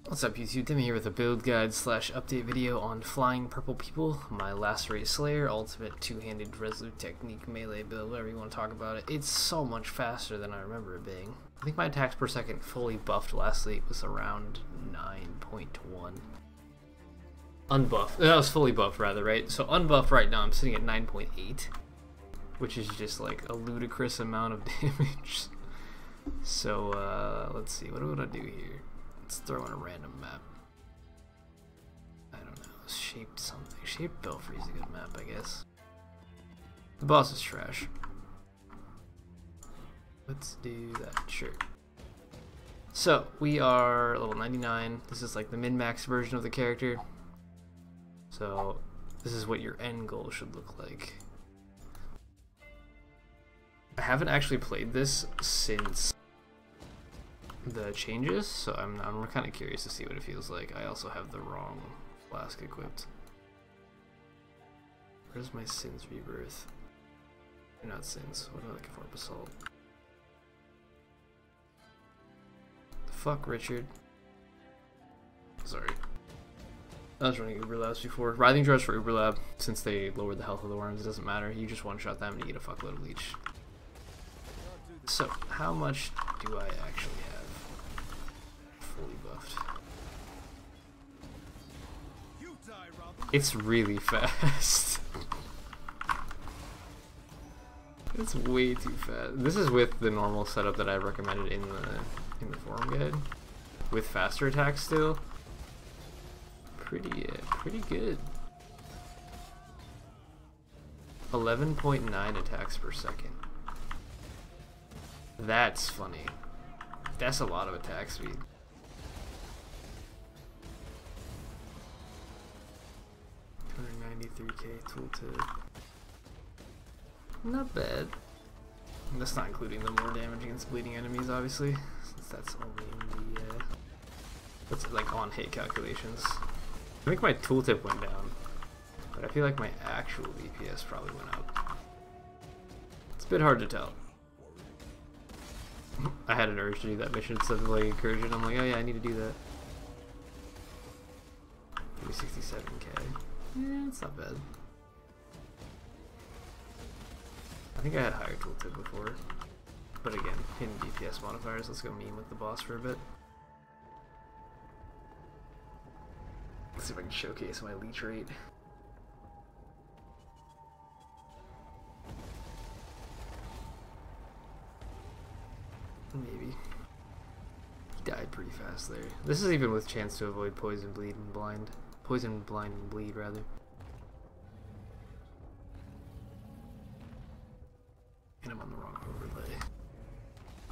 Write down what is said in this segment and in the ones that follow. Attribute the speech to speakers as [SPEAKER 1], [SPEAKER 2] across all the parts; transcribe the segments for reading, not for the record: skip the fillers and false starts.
[SPEAKER 1] What's up YouTube, Demi here with a build guide slash update video on FlyingPurplePeople, my Lacerate Slayer, ultimate two-handed resolute technique melee build, whatever you want to talk about it. It's so much faster than I remember it being. I think my attacks per second fully buffed last week was around 9.1. Unbuffed, that was fully buffed rather, right? So unbuffed right now I'm sitting at 9.8, which is just like a ludicrous amount of damage. So let's see, what do I do here? Let's throw in a random map. I don't know, shaped something. Shaped Belfry is a good map, I guess. The boss is trash. Let's do that, sure. So, we are level 99. This is like the min-max version of the character. So, this is what your end goal should look like. I haven't actually played this since the changes, so I'm kind of curious to see what it feels like. I also have the wrong flask equipped. Where's my Sins Rebirth? They're not Sins. What am I looking for? Basalt. The fuck, Richard? Sorry. I was running Uber Labs before. Writhing Jars for Uber Lab, since they lowered the health of the worms, it doesn't matter. You just one-shot them and you get a fuckload of leech. So, how much do I actually have? Fully buffed. It's really fast. It's way too fast. This is with the normal setup that I recommended in the forum guide, with faster attacks still. Pretty good. 11.9 attacks per second. That's funny. That's a lot of attack speed. $293k tooltip. Not bad. That's not including the more damage against bleeding enemies, obviously, since that's only in the that's like on hit calculations. I think my tooltip went down, but I feel like my actual DPS probably went up. It's a bit hard to tell. I had an urge to do that mission instead of like incursion. I'm like, oh yeah, I need to do that. 367k. Yeah, it's not bad. I think I had higher tooltip before. But again, hidden DPS modifiers. Let's go meme with the boss for a bit. Let's see if I can showcase my leech rate. Maybe. He died pretty fast there. This is even with chance to avoid poison, bleed, and blind. Poison, blind, and bleed, rather. And I'm on the wrong overlay.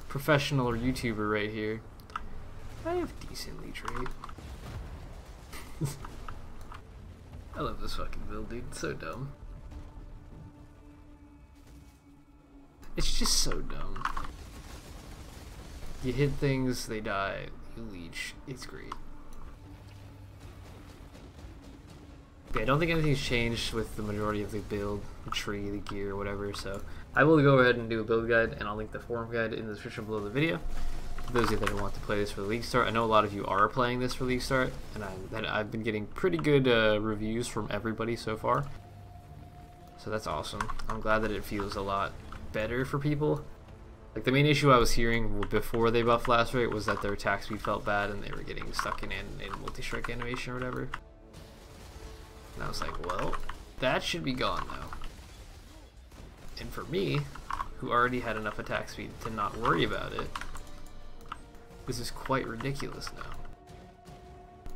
[SPEAKER 1] Professional or YouTuber right here. I have decent leech rate. I love this fucking build, dude. It's so dumb. It's just so dumb. You hit things, they die, you leech. It's great. Okay, I don't think anything's changed with the majority of the build, the tree, the gear, whatever, so I will go ahead and do a build guide, and I'll link the forum guide in the description below the video. For those of you that want to play this for the League Start, I know a lot of you are playing this for League Start, and I've been getting pretty good reviews from everybody so far. So that's awesome. I'm glad that it feels a lot better for people. Like, the main issue I was hearing before they buffed Lacerate was that their attack speed felt bad and they were getting stuck in multi-strike animation or whatever. And I was like, well, that should be gone now. And for me, who already had enough attack speed to not worry about it, this is quite ridiculous now.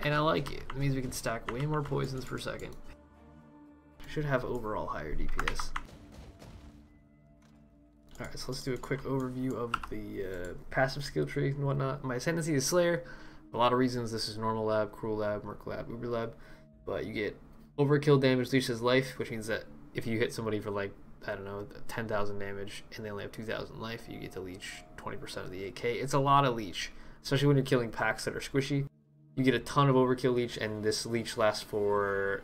[SPEAKER 1] And I like it. It means we can stack way more poisons per second. Should have overall higher DPS. Alright, so let's do a quick overview of the passive skill tree and whatnot. My ascendancy is Slayer. For a lot of reasons, this is normal lab, cruel lab, merc lab, uber lab. But you get overkill damage leeches life, which means that if you hit somebody for like, I don't know, 10,000 damage and they only have 2,000 life, you get to leech 20% of the 8k. It's a lot of leech, especially when you're killing packs that are squishy. You get a ton of overkill leech, and this leech lasts for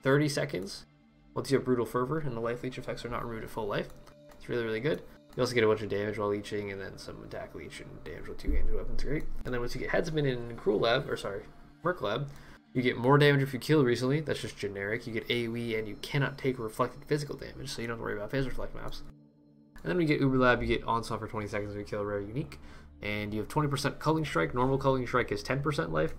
[SPEAKER 1] 30 seconds. Once you have Brutal Fervor and the life leech effects are not removed at full life. It's really, really good. You also get a bunch of damage while leeching, and then some attack leech and damage with two-handed weapons. Great. And then once you get Headsman in MacLeod, you get more damage if you kill recently. That's just generic. You get AoE, and you cannot take reflected physical damage, so you don't have to worry about phase reflect maps. And then we get Uberlab, you get Onslaught for 20 seconds if you kill a rare unique. And you have 20% Culling Strike. Normal Culling Strike is 10% life.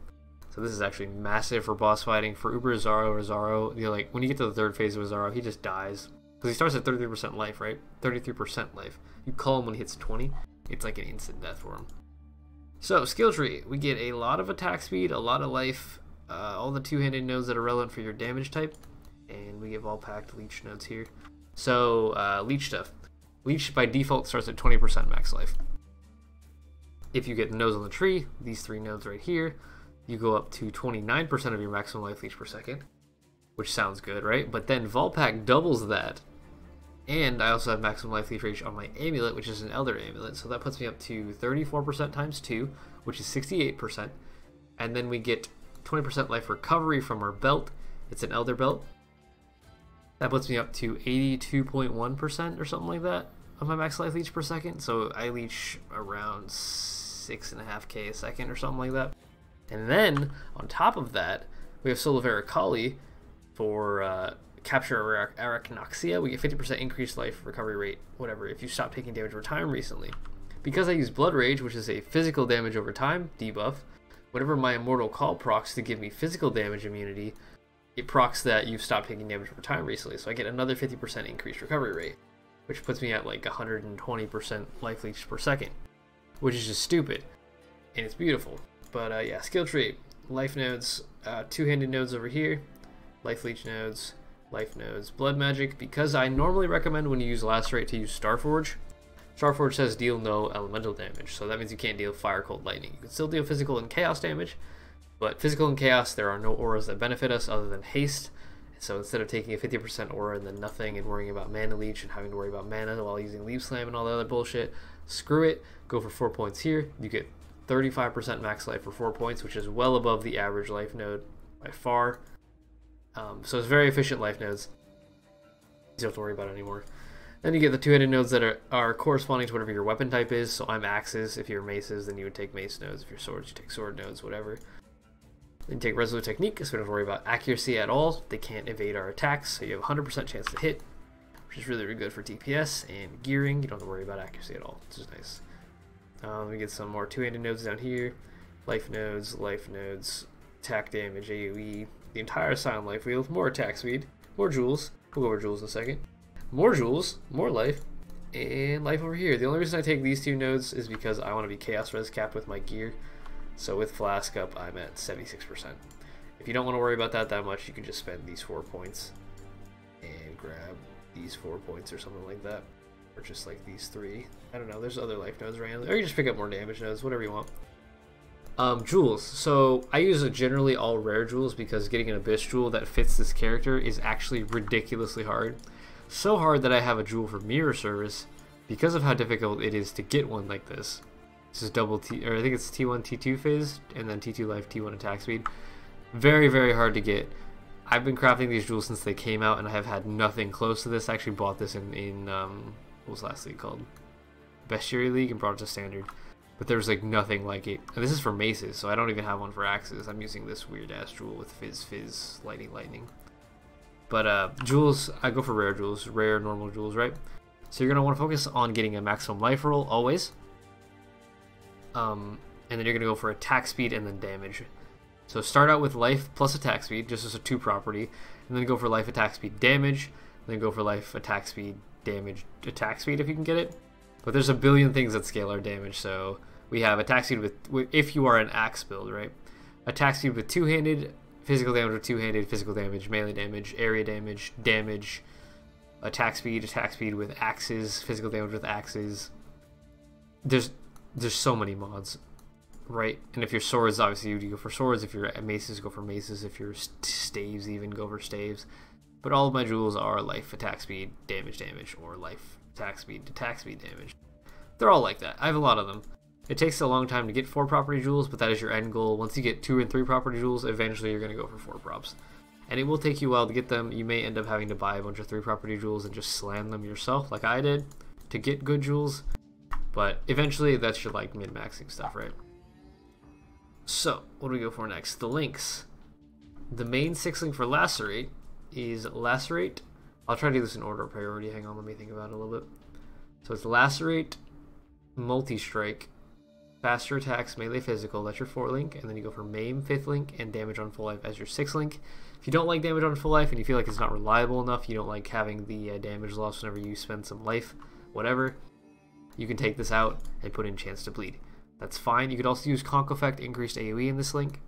[SPEAKER 1] So this is actually massive for boss fighting. For Uber Zaro, you're like, when you get to the third phase of Zaro, he just dies. Because he starts at 33% life, right? 33% life. You call him when he hits 20, it's like an instant death for him. So, skill tree. We get a lot of attack speed, a lot of life, all the two-handed nodes that are relevant for your damage type. And we get all packed leech nodes here. So, leech stuff. Leech by default starts at 20% max life. If you get nodes on the tree, these three nodes right here, you go up to 29% of your maximum life leech per second, which sounds good, right? But then Volpack doubles that, and I also have maximum life leech range on my amulet, which is an Elder amulet, so that puts me up to 34% times 2, which is 68%, and then we get 20% life recovery from our belt. It's an Elder belt. That puts me up to 82.1% or something like that of my max life leech per second, so I leech around 6.5k a second or something like that. And then on top of that, we have Soul of Aracali for capture Arachnoxia. We get 50% increased life recovery rate, whatever, if you stop taking damage over time recently. Because I use Blood Rage, which is a physical damage over time debuff, whenever my Immortal Call procs to give me physical damage immunity, it procs that you've stopped taking damage over time recently. So I get another 50% increased recovery rate, which puts me at like 120% life leech per second, which is just stupid, and it's beautiful. But yeah, skill tree, life nodes, two-handed nodes over here, life leech nodes, life nodes, blood magic. Because I normally recommend when you use Lacerate to use Starforge. Starforge says deal no elemental damage, so that means you can't deal fire, cold, lightning. You can still deal physical and chaos damage, but physical and chaos, there are no auras that benefit us other than haste. So instead of taking a 50% aura and then nothing and worrying about mana leech and having to worry about mana while using leaf slam and all the other bullshit, screw it, go for 4 points here. You get 35% max life for 4 points, which is well above the average life node by far. So it's very efficient life nodes. You don't have to worry about it anymore. Then you get the two-handed nodes that are corresponding to whatever your weapon type is. So I'm axes. If you're maces, then you would take mace nodes. If you're swords, you take sword nodes, whatever. Then you take Resolute Technique, so we don't have to worry about accuracy at all. They can't evade our attacks, so you have a 100% chance to hit, which is really, really good for DPS. And gearing, you don't have to worry about accuracy at all, which is nice. We get some more two-handed nodes down here. Life nodes, attack damage, AoE, the entire Silent Life Wheel, more attack speed, more jewels. We'll go over jewels in a second. More jewels, more life, and life over here. The only reason I take these two nodes is because I want to be Chaos Res capped with my gear. So with Flask up, I'm at 76%. If you don't want to worry about that much, you can just spend these 4 points and grab these 4 points or something like that. Or just like these 3. I don't know, there's other life nodes around. Or you just pick up more damage nodes, whatever you want. Jewels. So I use generally all rare jewels because getting an Abyss jewel that fits this character is actually ridiculously hard. So hard that I have a jewel for mirror service because of how difficult it is to get one like this. This is double T, or I think it's T1, T2 phase, and then T2 life, T1 attack speed. Very, very hard to get. I've been crafting these jewels since they came out, and I have had nothing close to this. I actually bought this in what was the last league called? Bestiary League, and brought it to Standard. But there was like nothing like it. And this is for maces, so I don't even have one for axes. I'm using this weird-ass jewel with fizz, lightning. But jewels, I go for rare jewels, rare normal jewels, right? So you're going to want to focus on getting a maximum life roll, always. And then you're going to go for attack speed and then damage. So start out with life plus attack speed, just as a 2 property, and then go for life, attack speed, damage, and then go for life, attack speed, damage, attack speed if you can get it. But there's a billion things that scale our damage, so we have attack speed with if you are an axe build, right? Attack speed with two-handed, physical damage with two-handed, physical damage, melee damage, area damage, attack speed with axes, physical damage with axes. There's so many mods, right? And if you're swords, obviously you go for swords. If you're maces, go for maces. If you're staves, even go for staves. But all of my jewels are life, attack speed, damage, or life, attack speed damage. They're all like that. I have a lot of them. It takes a long time to get 4 property jewels, but that is your end goal. Once you get 2 and 3 property jewels, eventually you're going to go for 4 props. And it will take you a while to get them. You may end up having to buy a bunch of 3 property jewels and just slam them yourself, like I did, to get good jewels, but eventually that's your like min-maxing stuff, right? So what do we go for next? The links. The main 6 link for Lacerate is Lacerate. I'll try to do this in order of priority. Hang on, let me think about it a little bit. So it's Lacerate, Multi-Strike, Faster Attacks, Melee Physical, that's your 4 link, and then you go for Maim 5th link, and Damage on Full Life as your 6th link. If you don't like Damage on Full Life and you feel like it's not reliable enough, you don't like having the damage loss whenever you spend some life, whatever, you can take this out and put in Chance to Bleed. That's fine. You could also use Conk Effect, increased AoE in this link.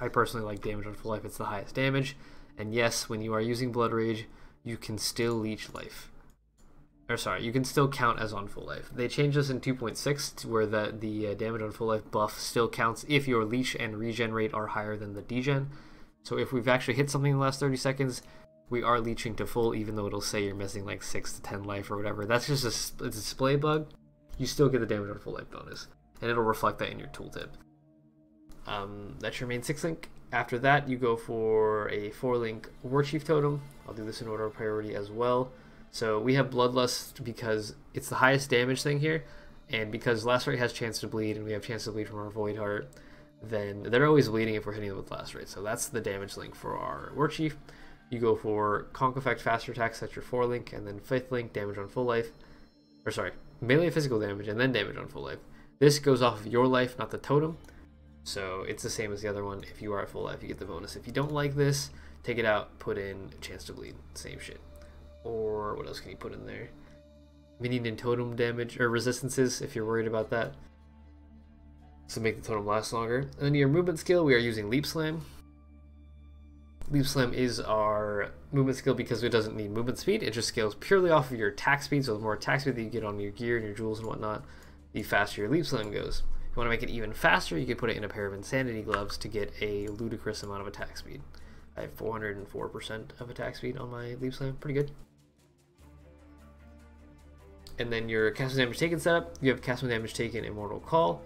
[SPEAKER 1] I personally like Damage on Full Life, it's the highest damage. And yes, when you are using Blood Rage, you can still leech life. Or sorry, you can still count as on full life. They changed this in 2.6 to where the damage on full life buff still counts if your leech and regen rate are higher than the degen. So if we've actually hit something in the last 30 seconds, we are leeching to full, even though it'll say you're missing like 6 to 10 life or whatever. That's just a display bug. You still get the damage on full life bonus, and it'll reflect that in your tooltip. That's your main 6 link. After that, you go for a 4 link War Chief Totem. I'll do this in order of priority as well. So we have Bloodlust because it's the highest damage thing here, and because Lacerate has Chance to Bleed, and we have Chance to Bleed from our Void Heart, then they're always bleeding if we're hitting them with Lacerate. So that's the damage link for our War Chief. You go for Conk Effect, Faster Attacks, that's your 4 link, and then 5th link, Damage on Full Life. Or sorry, Melee Physical Damage, and then Damage on Full Life. This goes off of your life, not the totem. So it's the same as the other one. If you are at full life, you get the bonus. If you don't like this, take it out, put in Chance to Bleed. Same shit. Or what else can you put in there? Minion and totem damage or resistances if you're worried about that. So make the totem last longer. And then your movement skill, we are using Leap Slam. Leap Slam is our movement skill because it doesn't need movement speed. It just scales purely off of your attack speed. So the more attack speed that you get on your gear and your jewels and whatnot, the faster your Leap Slam goes. If you want to make it even faster, you can put it in a pair of Insanity Gloves to get a ludicrous amount of attack speed. I have 404% of attack speed on my Leap Slam. Pretty good. And then your cast damage taken setup, you have cast damage taken Immortal Call.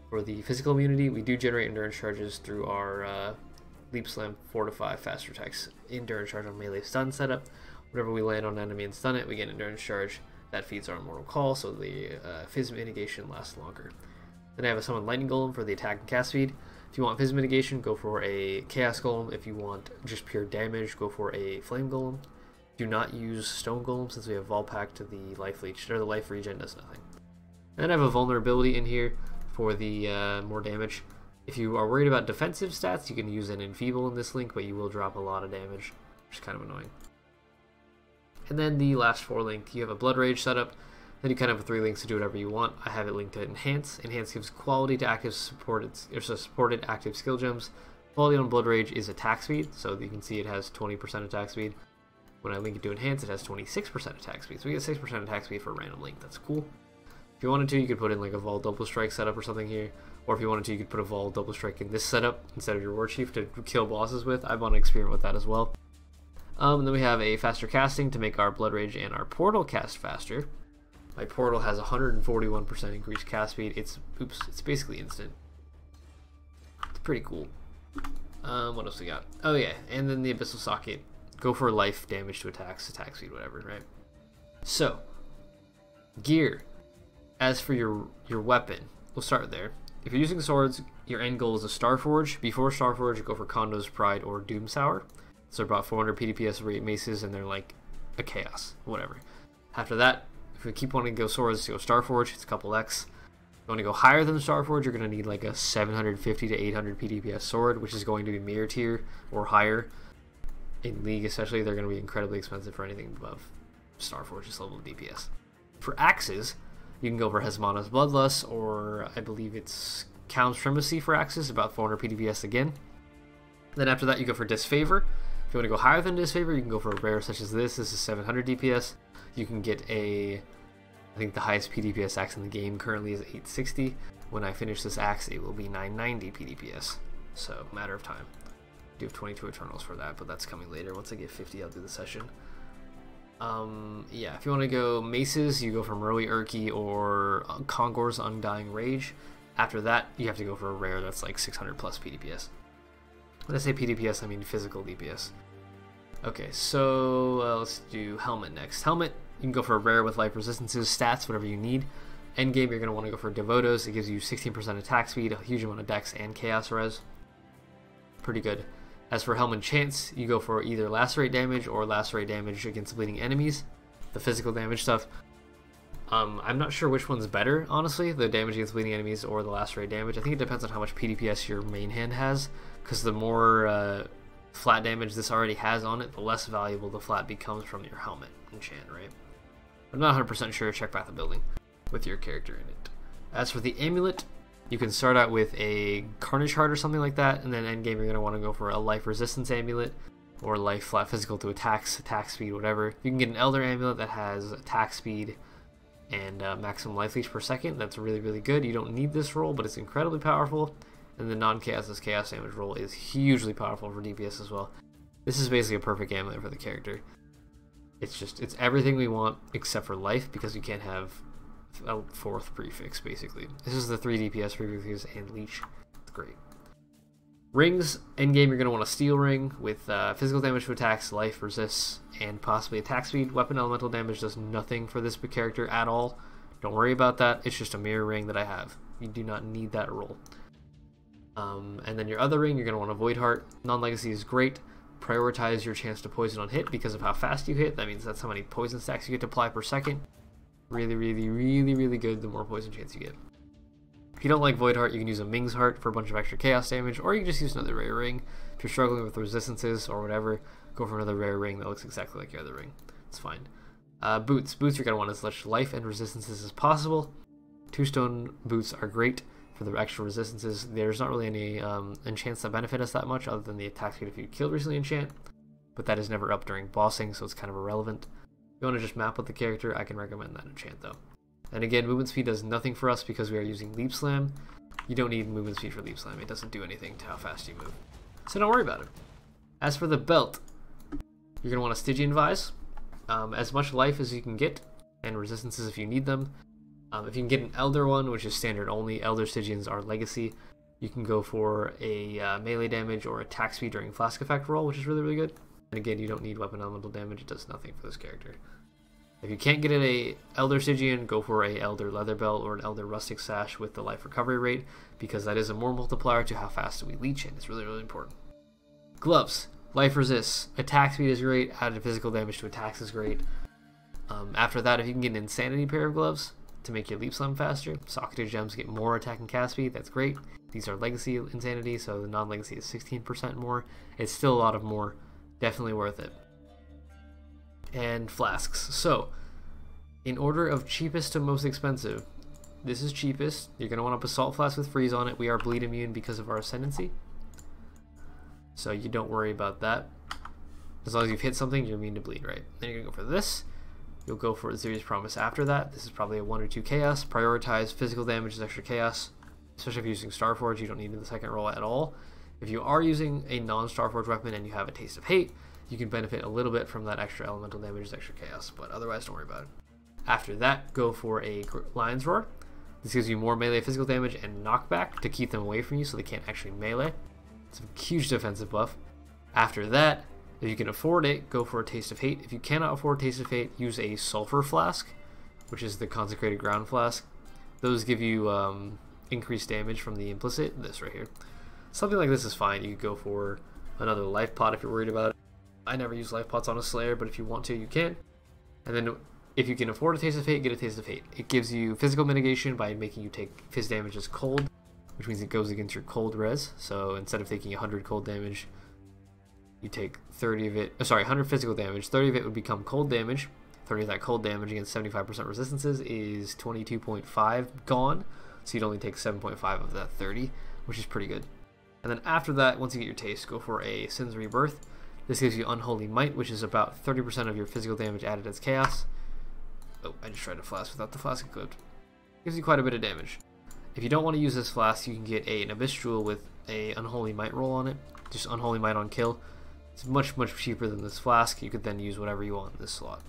[SPEAKER 1] For the physical immunity, we do generate endurance charges through our Leap Slam 4 to 5 faster attacks endurance charge on melee stun setup. Whenever we land on an enemy and stun it, we get endurance charge. That feeds our Immortal Call, so the Phys mitigation lasts longer. Then I have a Summon Lightning Golem for the attack and cast speed. If you want Phys mitigation, go for a Chaos Golem. If you want just pure damage, go for a Flame Golem. Do not use Stone Golem since we have Vaal Pact to the life leech, or the life regen does nothing. And then I have a vulnerability in here for the more damage. If you are worried about defensive stats, you can use an Enfeeble in this link, but you will drop a lot of damage, which is kind of annoying. And then the last 4 link, you have a Blood Rage setup. Then you kind of have 3 links to do whatever you want. I have it linked to Enhance. Enhance gives quality to active supported active skill gems. Quality on Blood Rage is attack speed, so you can see it has 20% attack speed. When I link it to Enhance, it has 26% attack speed, so we get 6% attack speed for a random link. That's cool. If you wanted to, you could put in like a Vaal Double Strike setup or something here, or if you wanted to, you could put a Vaal Double Strike in this setup instead of your War Chief to kill bosses with. I want to experiment with that as well. And then we have a faster casting to make our Blood Rage and our Portal cast faster. My Portal has 141% increased cast speed. It's basically instant. It's pretty cool. What else we got? Oh yeah, and then the Abyssal Socket. Go for life damage to attacks, attack speed, whatever, right? So, gear. As for your weapon, we'll start there. If you're using swords, your end goal is a Starforge. Before Starforge, you go for Kondo's Pride or Doomsour. So about 400 PDPS rate maces, and they're like a chaos, whatever. After that, if you keep wanting to go swords, you go Starforge, it's a couple X. If you want to go higher than Starforge, you're going to need like a 750 to 800 PDPS sword, which is going to be mirror tier or higher. In League especially, they're going to be incredibly expensive for anything above Starforge's level of DPS. For axes, you can go for Hesmana's Bloodlust, or I believe it's Count's Primacy for axes, about 400 PDPS again. Then after that, you go for Disfavor. If you want to go higher than Disfavor, you can go for a rare such as this. This is 700 DPS. You can get I think the highest PDPS axe in the game currently is 860. When I finish this axe, it will be 990 PDPS. So, matter of time. I do have 22 Eternals for that, but that's coming later. Once I get 50, I'll do the session. Yeah, if you want to go maces, you go for Murray Urki or Kongor's Undying Rage. After that, you have to go for a rare that's like 600 plus PDPS. When I say PDPS, I mean physical DPS. Okay, so let's do Helmet next. Helmet, You can go for a rare with life resistances, stats, whatever you need. Endgame, you're going to want to go for Devotos. It gives you 16% attack speed, a huge amount of dex, and chaos res. Pretty good. As for Helm and Chance, you go for either Lacerate damage or Lacerate damage against bleeding enemies, the physical damage stuff. I'm not sure which one's better, honestly, the damage against bleeding enemies or the Lacerate damage. I think it depends on how much PDPS your main hand has, because the more flat damage this already has on it, the less valuable the flat becomes from your helmet enchant, right? I'm not 100% sure, check Path of Building with your character in it. As for the amulet, you can start out with a Carnage Heart or something like that, and then endgame you're going to want to go for a life resistance amulet, or life flat physical to attacks, attack speed, whatever. You can get an Elder amulet that has attack speed and maximum life leech per second. That's really, really good. You don't need this roll, but it's incredibly powerful. And the non-chaos chaos damage roll is hugely powerful for DPS as well. This is basically a perfect amulet for the character. It's everything we want except for life, because you can't have a fourth prefix, basically. This is the 3 DPS prefixes and leech. It's great. Rings, endgame you're going to want a steel ring with physical damage to attacks, life resists, and possibly attack speed. Weapon elemental damage does nothing for this character at all. Don't worry about that. It's just a mirror ring that I have. You do not need that roll. And then your other ring, you're going to want a Void Heart. Non-legacy is great. Prioritize your chance to poison on hit because of how fast you hit. That means that's how many poison stacks you get to apply per second. Really, really, really, really good the more poison chance you get. If you don't like Void Heart, you can use a Ming's Heart for a bunch of extra chaos damage, or you can just use another rare ring. If you're struggling with resistances or whatever, go for another rare ring that looks exactly like your other ring. It's fine. Boots. Boots you're going to want as much life and resistances as possible. 2-stone boots are great for the extra resistances. There's not really any enchants that benefit us that much other than the attack speed if you killed recently enchant, but that is never up during bossing, so it's kind of irrelevant. If you want to just map with the character, I can recommend that enchant though. And again, movement speed does nothing for us because we are using Leap Slam. You don't need movement speed for Leap Slam. It doesn't do anything to how fast you move. So don't worry about it. As for the belt, you're going to want a Stygian Vise. As much life as you can get, and resistances if you need them. If you can get an Elder one, which is standard only, Elder Stygians are legacy. You can go for a melee damage or attack speed during Flask effect roll, which is really, really good. And again, you don't need weapon elemental damage. It does nothing for this character. If you can't get a Elder Stygian, go for a Elder Leather Belt or an Elder Rustic Sash with the life recovery rate, because that is a more multiplier to how fast we leech, and it's really, really important. Gloves. Life resists. Attack speed is great. Added physical damage to attacks is great. After that, if you can get an Insanity pair of gloves to make your Leap Slam faster, Socketed Gems get more attack and cast speed. That's great. These are Legacy Insanity, so the non-Legacy is 16% more. It's still a lot of more. Definitely worth it. And Flasks. So, in order of cheapest to most expensive, this is cheapest. You're going to want a Basalt Flask with Freeze on it. We are bleed immune because of our Ascendancy, so you don't worry about that. As long as you've hit something, you're immune to bleed, right? Then you're going to go for this. You'll go for Aziri's Promise after that. This is probably a 1 or 2 chaos. Prioritize physical damage as extra chaos, especially if you're using Starforge. You don't need the second roll at all. If you are using a non-Starforge weapon and you have a Taste of Hate, you can benefit a little bit from that extra elemental damage as extra chaos, but otherwise don't worry about it. After that, go for a Lion's Roar. This gives you more melee physical damage and knockback to keep them away from you so they can't actually melee. It's a huge defensive buff. After that, if you can afford it, go for a Taste of Hate. If you cannot afford Taste of Hate, use a Sulfur Flask, which is the Consecrated Ground Flask. Those give you increased damage from the implicit, this right here. Something like this is fine. You could go for another Life Pot if you're worried about it. I never use Life Pots on a Slayer, but if you want to, you can. And then if you can afford a Taste of Hate, get a Taste of Hate. It gives you physical mitigation by making you take Fizz damage as cold, which means it goes against your cold res. So instead of taking 100 cold damage, you take 30 of it, 100 physical damage, 30 of it would become cold damage. 30 of that cold damage against 75% resistances is 22.5 gone, so you'd only take 7.5 of that 30, which is pretty good. And then after that, once you get your taste, go for a Sin's Rebirth. This gives you Unholy Might, which is about 30% of your physical damage added as chaos. Oh, I just tried to flask without the flask equipped. Gives you quite a bit of damage. If you don't want to use this flask, you can get an Abyss Jewel with a Unholy Might roll on it. Just Unholy Might on kill. It's much, much cheaper than this flask. You could then use whatever you want in this slot.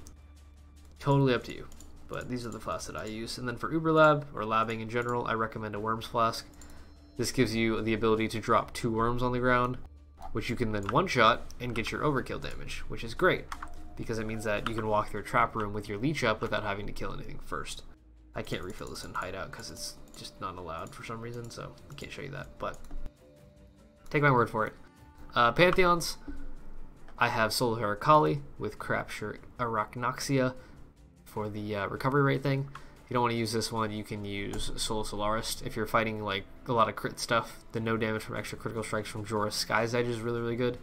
[SPEAKER 1] Totally up to you. But these are the flasks that I use. And then for Uber Lab, or labbing in general, I recommend a Worms Flask. This gives you the ability to drop 2 worms on the ground, which you can then one-shot and get your overkill damage, which is great. because it means that you can walk through a trap room with your leech up without having to kill anything first. I can't refill this in hideout because it's just not allowed for some reason, so I can't show you that, but take my word for it. Pantheons, I have Soul Heracali with Crapture Arachnoxia for the recovery rate thing. If you don't want to use this one, you can use Soul Solarist. If you're fighting like a lot of crit stuff, the no damage from extra critical strikes from Jorah's Sky's Edge is really, really good.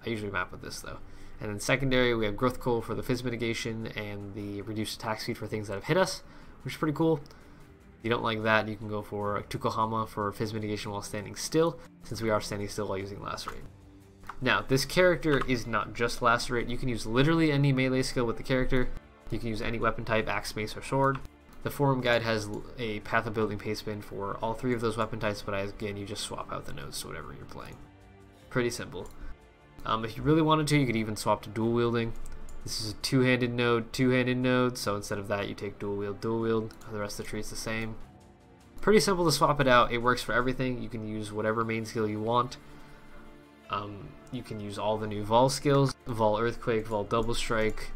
[SPEAKER 1] I usually map with this though. And then secondary, we have Growth Coal for the Fizz mitigation and the reduced attack speed for things that have hit us, which is pretty cool. If you don't like that, you can go for Tukohama for Fizz mitigation while standing still, since we are standing still while using Lacerate. Now, this character is not just Lacerate. You can use literally any melee skill with the character. You can use any weapon type, axe, mace, or sword. The forum guide has a path of building paste bin for all 3 of those weapon types, but again, you just swap out the nodes to whatever you're playing. Pretty simple. If you really wanted to, you could even swap to dual wielding. This is a two-handed node, so instead of that, you take dual wield. The rest of the tree is the same. Pretty simple to swap it out. It works for everything. You can use whatever main skill you want. You can use all the new vaal skills, vaal earthquake, vaal double strike,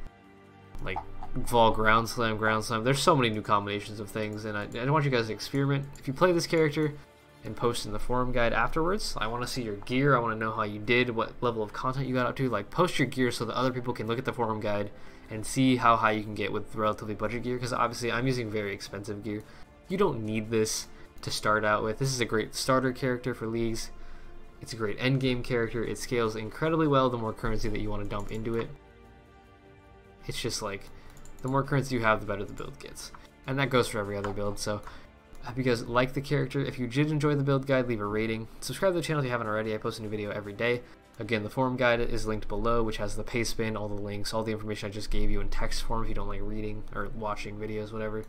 [SPEAKER 1] like vaal ground slam. There's so many new combinations of things, and I want you guys to experiment. If you play this character and post in the forum guide afterwards, I want to see your gear. I want to know how you did, what level of content you got up to. Like, post your gear so that other people can look at the forum guide and see how high you can get with relatively budget gear, because obviously I'm using very expensive gear. You don't need this to start out with. This is a great starter character for leagues. It's a great endgame character. It scales incredibly well the more currency that you want to dump into it. It's just like, the more currency you have, the better the build gets. And that goes for every other build, so I hope you guys like the character. If you did enjoy the build guide, leave a rating. Subscribe to the channel if you haven't already. I post a new video every day. Again, the forum guide is linked below, which has the paste bin, all the links, all the information I just gave you in text form if you don't like reading or watching videos, whatever.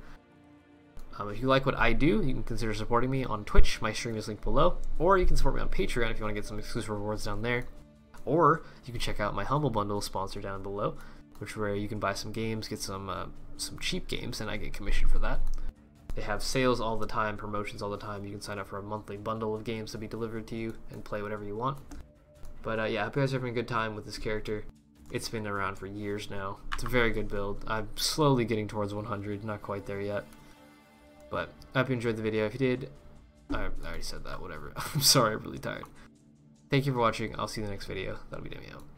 [SPEAKER 1] If you like what I do, you can consider supporting me on Twitch. My stream is linked below. Or you can support me on Patreon if you want to get some exclusive rewards down there. Or you can check out my Humble Bundle sponsor down below, which where you can buy some games, get some cheap games, and I get commission for that. They have sales all the time, promotions all the time. You can sign up for a monthly bundle of games to be delivered to you and play whatever you want. But yeah, I hope you guys are having a good time with this character. It's been around for years now. It's a very good build. I'm slowly getting towards 100, not quite there yet. But I hope you enjoyed the video. If you did, I already said that, whatever. I'm sorry, I'm really tired. Thank you for watching. I'll see you in the next video. That'll be Demi out.